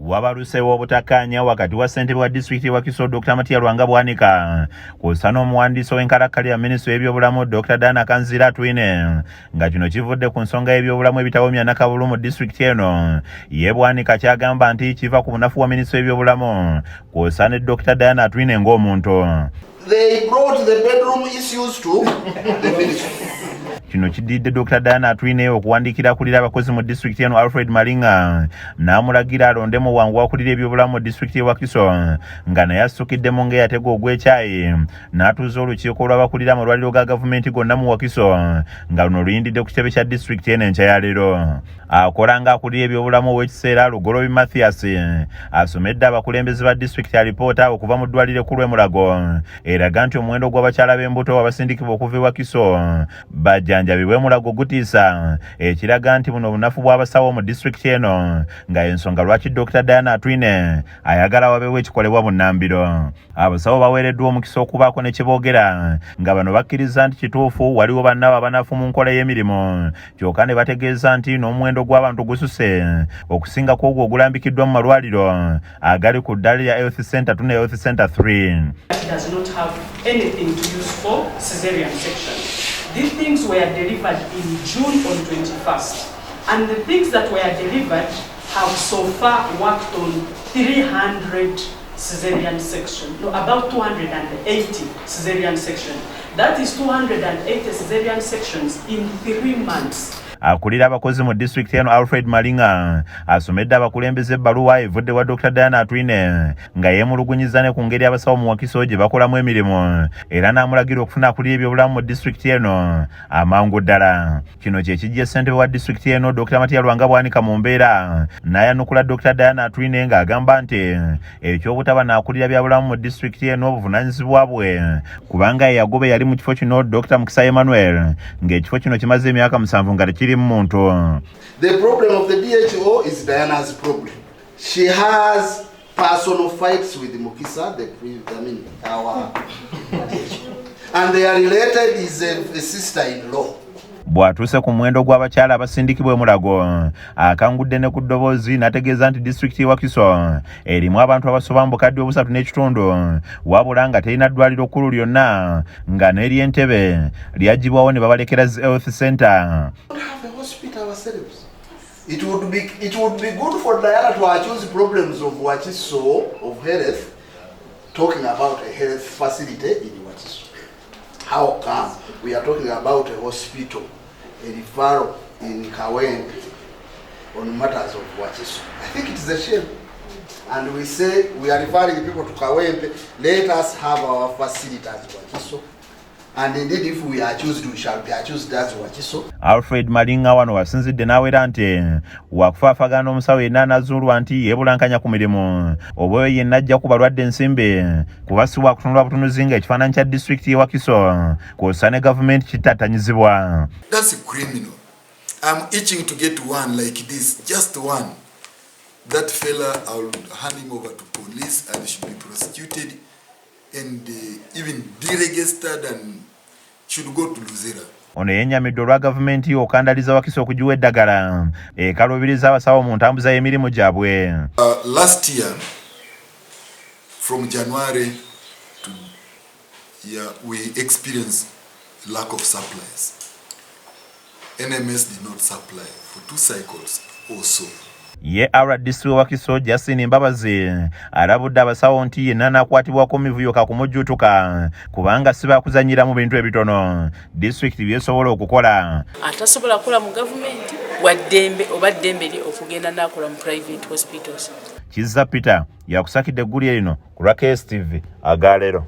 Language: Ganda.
Wabalusewo obutakkaanya wakati wa ssentebe wa disitulikiti wa Kiso Dr Bwanika kw'ossa n'omuwandiisi w'enkalakkalira minisitule y'ebyobulamu Dr Atwine nga kino kivudde ku nsonga y'ebyobulamu ebitawomya nakabulu mu disitulikiti eno. Ye Bwanika kyagamba nti kiva ku bunafu wa minisitule y'ebyobulamu kw'ossa ne Dr Atwine ng'omuntu. They brought the bedroom issues to the ministry. Kino kididde Dr Atwine okuwandiikira akulira abakozi mu disitulikiti eno Alfred Malinga n'amulagira alonde mu wangu akulira ebyobulamu mu disitulikiti y'e Wakiso nga naye assukiddemu ng'eyatega ogw'ekyayi n'atuuza olukiiko olw'abakulira mu lwaliro ga gavumenti gonna mu Wakiso nga luno luyindidde ku kitebe kya disitulikiti eno enkya ya leero. Akola ng'akulira ebyobulamu ow'ekiseera Lugolobi Mathias asomedde abakulembeze ba disitulikiti alipoota okuva mu ddwaliro ekkulu e Mulago eraga nti omuwendo gw'abakyala b'embuto abasindikibwa okuva e Wakiso bajjanjabibwe Mulago gutiisa, ekiraga nti buno obunafu bw'abasawo mu disitulikiti eno nga ensonga lwaki Dr Atwine ayagala wabeewo ekikolebwa bunnambiro. Abasawo baweereddwa omukisa okubaako ne kye boogera nga bano bakkiriza nti kituufu waliwo bannaabwe abanafu mu nkola y'emirimu, kyokka ne bategeeza nti n'omuwendo gw'abantu gususe okusinga ku ogwo ogulambikiddwa mu malwaliro agali ku ddaala lya Health Center 2 ne Health Center 3. It does not have anything to use for cesarean section. These things were delivered in June on 21st, and the things that were delivered have so far worked on 300 cesarean section, no, about 280 cesarean section. That is 280 cesarean sections in 3 months. Akulira abakozi mu disitulikiti eno Alfred Malinga asomedde abakulembeze ebbaluwa evudde wa Dr Atwine nga yeemulugunyiza ne ku ngeri abasawo mu Wakiso gye bakolamu emirimu era n'amulagira okufuna akulira ebyobulamu mu disitulikiti eno amangu ddala. Kino kye kijja ssentebe wa disitulikiti eno Dr Bwanika mu mbeera n'ayanukula Dr Atwine ng'agamba nti eky'obutaba n'akulira byabulamu mu disitulikiti eno obuvunaanyizibwa bwe kubanga yagobe yali mu kifo kino Dr Mukisa Emmanuel ng'ekifo kino kimaze emyaka 7 nga tekiri muntu. The problem of the DHO is Diana's problem. She has personal fights with Mukisa, our and they are related, is a sister-in-law. Bw'atuuse ku muwendo gw'abakyala abasindikibwa e Mulago akangudde ne ku ddoboozi n'ategeeza nti disitulikiti y'e Wakiso erimu abantu abasoba mu bukadde 3.5 wabula nga terina ddwaliro kkulu lyonna nga n'ery'Entebbe lyaggyibwawo ne babalekera Health Center. It would be good for Diana to accuse problems of Wakiso, of health, talking about a health facility in Wakiso. How come we are talking about a hospital, a referral in Kawempe on matters of Wakiso? I think it is a shame. And we say we are referring people to Kawempe, let us have our facility as Wakiso. And indeed, if we are chosen, we shall be chosen as Wakiso. Alfred Malinga wano wasinzidde n'awera nti wakufaafagana omusawo yenna anazuulwa nti yeebulankanya ku mirimu oba yenna ajja ku balwadde ensimbi kubasibwa kutunulwa butunuzi nga ekifaananyi kya disitulikiti y'e Wakiso kw'ossa ne gavumenti kittattanyizibwa. That's criminal. I'm itching to get one like this, just one. That fella, I'll hand him over to police and should be prosecuted and even deregistered and should go to Luzera. Ono yennyamidde olwa gavumenti okandaliza Wakiso okugiwa eddagala ekalubiriza abasawo mu ntambuza y'emirimu gyabwe. Last year, from January to we experienced lack of supplies. NMS did not supply for 2 cycles also. Ye RDC Wakiso Justin Mbabazi alabudde abasawo nti yenna n'akwatibwako mivuyo kakumujjutuka kubanga siba kuzanyira mu bintu ebitono disitulikiti byesobola okukola. Atasobola kukola mu gavumenti waddembe oba ddembe lye okugenda n'akola mu private hospitals. Kizza Peter yakusakidde eggulire lino ku lwa KSTV agaleero.